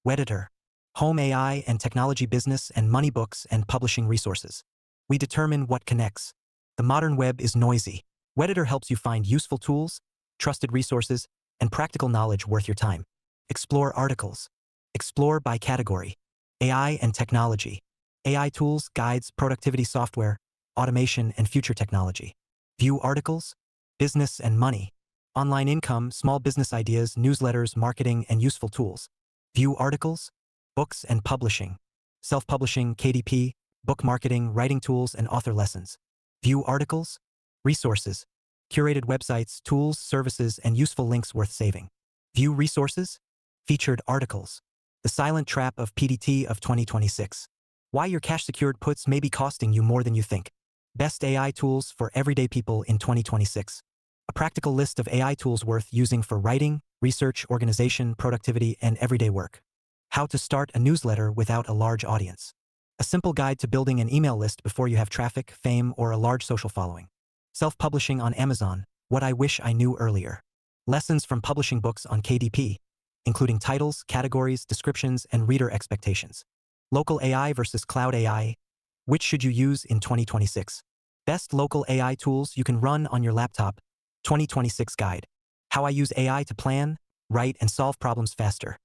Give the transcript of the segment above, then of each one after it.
Wedeter. Home AI and technology business and money books and publishing resources. We determine what connects. The modern web is noisy. Wedeter helps you find useful tools, trusted resources, and practical knowledge worth your time. Explore articles. Explore by category. AI and technology. AI tools, guides, productivity software, automation, and future technology. View articles. Business and money. Online income, small business ideas, newsletters, marketing, and useful tools. View articles. Books and publishing. Self-publishing, KDP, book marketing, writing tools, and author lessons. View articles. Resources. Curated websites, tools, services, and useful links worth saving. View resources. Featured articles. The Silent Trap of PDT of 2026. Why your cash-secured puts may be costing you more than you think. Best AI tools for everyday people in 2026. A practical list of AI tools worth using for writing, research, organization, productivity, and everyday work. How to start a newsletter without a large audience. A simple guide to building an email list before you have traffic, fame, or a large social following. Self-publishing on Amazon, what I wish I knew earlier. Lessons from publishing books on KDP, including titles, categories, descriptions, and reader expectations. Local AI versus cloud AI. Which should you use in 2026? Best local AI tools you can run on your laptop. 2026 guide. How I use AI to plan, write, and solve problems faster.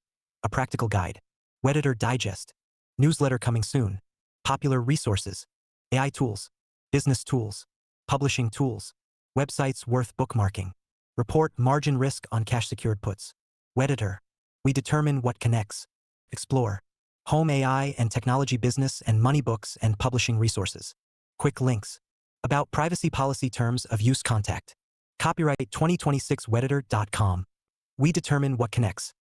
A practical guide. Wedeter Digest. Newsletter coming soon. Popular resources. AI tools. Business tools. Publishing tools. Websites worth bookmarking. Report margin risk on cash-secured puts. Wedeter. We determine what connects. Explore. Home AI and technology business and money books and publishing resources. Quick links. About privacy policy terms of use contact. Copyright 2026 Wedeter.com. We determine what connects.